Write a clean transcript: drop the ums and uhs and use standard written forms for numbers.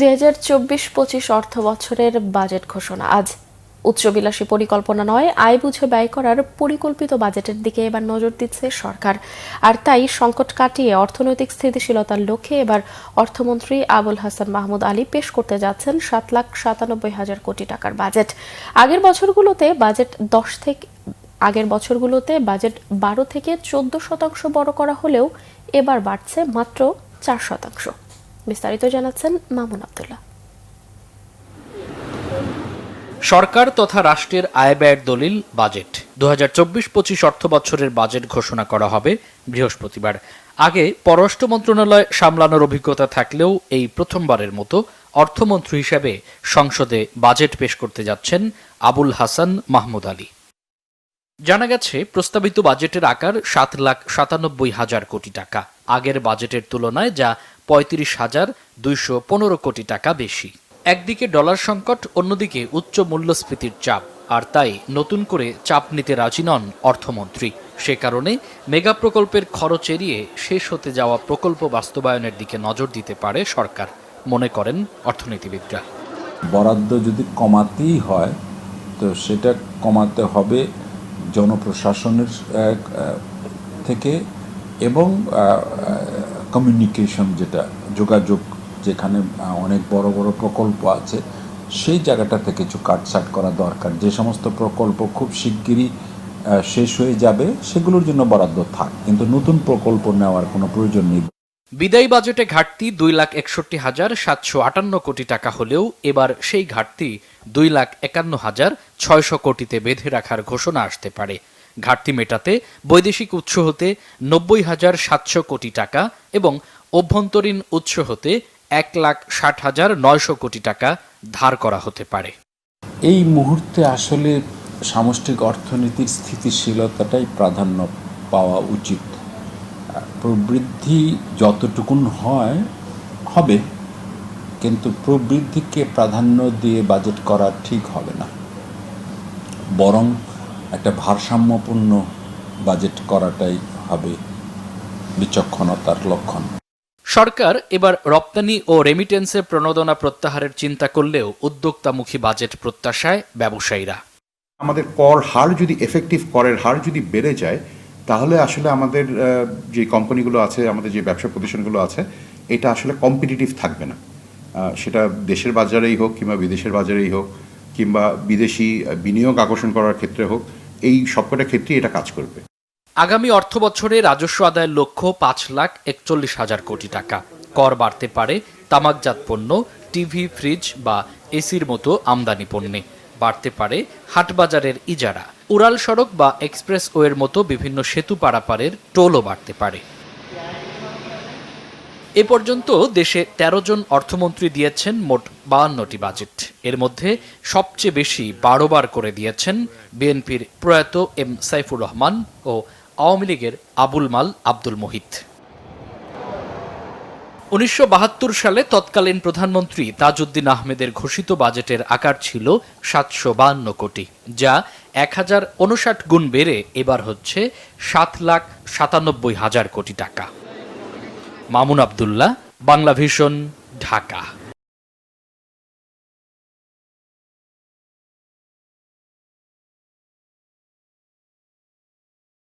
২০২৪-২৫ অর্থ বছরের বাজেট ঘোষণা আজ। উচ্চবিলাসী পরিকল্পনা নয়, আয় বুঝে ব্যয় করার পরিকল্পিত বাজেটের দিকে এবার নজর দিচ্ছে সরকার। আর তাই সংকট কাটিয়ে অর্থনৈতিক স্থিতিশীলতার লক্ষ্যে এবার অর্থমন্ত্রী আবুল হাসান মাহমুদ আলী পেশ করতে যাচ্ছেন ৭,৯৭,০০০ কোটি টাকার বাজেট। আগের বছরগুলোতে বাজেট ১২ থেকে ১৪% বড় করা হলেও এবার বাড়ছে মাত্র ৪%। বিস্তারিত জানাচ্ছেন মামুন আব্দুল্লাহ। সরকার তথা রাষ্ট্রের আয় ব্যয়ের দলিল বাজেট ২০২৪-২৫ অর্থ বছরের বাজেট ঘোষণা করা হবে বৃহস্পতিবার। আগে পররাষ্ট্র মন্ত্রণালয় সামলানোর অভিজ্ঞতা থাকলেও এই প্রথমবারের মতো অর্থমন্ত্রী হিসেবে সংসদে বাজেট পেশ করতে যাচ্ছেন আবুল হাসান মাহমুদ আলী। জানা গেছে, প্রস্তাবিত বাজেটের আকার ৭,৯৭,০০০ কোটি টাকা। আগের বাজেটের তুলনায় যা ৩৫,২১৫ কোটি টাকা বেশি। একদিকে ডলার সংকট, অন্যদিকে উচ্চ মূল্যস্ফীতির চাপ, আর তাই নতুন করে চাপ নিতে রাজি নন অর্থমন্ত্রী। সে কারণে মেগা প্রকল্পের খরচ এড়িয়ে শেষ হতে যাওয়া প্রকল্প বাস্তবায়নের দিকে নজর দিতে পারে সরকার, মনে করেন অর্থনীতিবিদরা। বরাদ্দ যদি কমাতেই হয় তো সেটা কমাতে হবে জনপ্রশাসনের থেকে এবং কমিউনিকেশন, যেটা যোগাযোগ, যেখানে অনেক বড় বড় প্রকল্প আছে সেই জায়গাটা থেকে কিছু কাটছাট করা দরকার। যে সমস্ত প্রকল্প খুব শিগগিরই শেষ হয়ে যাবে সেগুলোর জন্য বরাদ্দ থাক, কিন্তু নতুন প্রকল্প নেওয়ার কোনো প্রয়োজন নেই। বিদায়ী বাজেটে ঘাটতি ২,৬১,৭৫৮ কোটি টাকা হলেও এবার সেই ঘাটতি ২,৫১,৬০০ কোটিতে বেঁধে রাখার ঘোষণা আসতে পারে। ঘাটতি মেটাতে বৈদেশিক উৎস হতে ৯০,৭০০ কোটি টাকা এবং অভ্যন্তরীণ উৎস হতে ১,৬০,৯০০ কোটি টাকা ধার করা হতে পারে। এই মুহূর্তে আসলে সামষ্টিক অর্থনীতির স্থিতিশীলতাটাই প্রাধান্য পাওয়া উচিত। প্রবৃদ্ধি যতটুকুন হবে, কিন্তু প্রবৃদ্ধিকে প্রাধান্য দিয়ে বাজেট করা ঠিক হবে না, বরং একটা ভারসাম্যপূর্ণ বাজেট করাটাই হবে বিচক্ষণতার লক্ষণ। সরকার এবার রপ্তানি ও রেমিটেন্সের প্রণোদনা প্রত্যাহারের চিন্তা করলেও উদ্যোক্তামুখী বাজেট প্রত্যাশায় ব্যবসায়ীরা। আমাদের কর হার যদি এফেক্টিভ করের হার যদি বেড়ে যায়, তাহলে আসলে আমাদের যে কোম্পানিগুলো আছে, আমাদের যে ব্যবসা প্রতিষ্ঠানগুলো আছে, এটা আসলে কম্পিটিটিভ থাকবে না। সেটা দেশের বাজারেই হোক কিংবা বিদেশের বাজারেই হোক কিংবা বিদেশি বিনিয়োগ আকর্ষণ করার ক্ষেত্রে হোক, এই সবকটা ক্ষেত্রেই এটা কাজ করবে। আগামী অর্থ বছরে রাজস্ব আদায়ের লক্ষ্য ৫,৪১,০০০ কোটি টাকা। কর বাড়তে পারে তামাকজাত পণ্য, টিভি, ফ্রিজ বা এসির মতো আমদানি পণ্যে। বাড়তে পারে হাটবাজারের ইজারা, উড়াল সড়ক বা এক্সপ্রেসওয়ের মতো বিভিন্ন সেতু পারাপারের টোলও বাড়তে পারে। এ পর্যন্ত দেশে ১৩ জন অর্থমন্ত্রী দিয়েছেন মোট ৫২টি বাজেট। এর মধ্যে সবচেয়ে বেশি ১২ বার করে দিয়েছেন বিএনপির প্রয়াত এম সাইফুর রহমান ও আওয়ামী লীগের আবুল মাল আব্দুল মুহিত। ১৯৭২ সালে তৎকালীন প্রধানমন্ত্রী তাজউদ্দিন আহমেদের ঘোষিত বাজেটের আকার ছিল ৭৫২ কোটি, যা ১,০৫৯ গুণ বেড়ে এবার হচ্ছে ৭,৯৭,০০০ কোটি টাকা। মামুন আব্দুল্লাহ, বাংলা ভিশন, ঢাকা।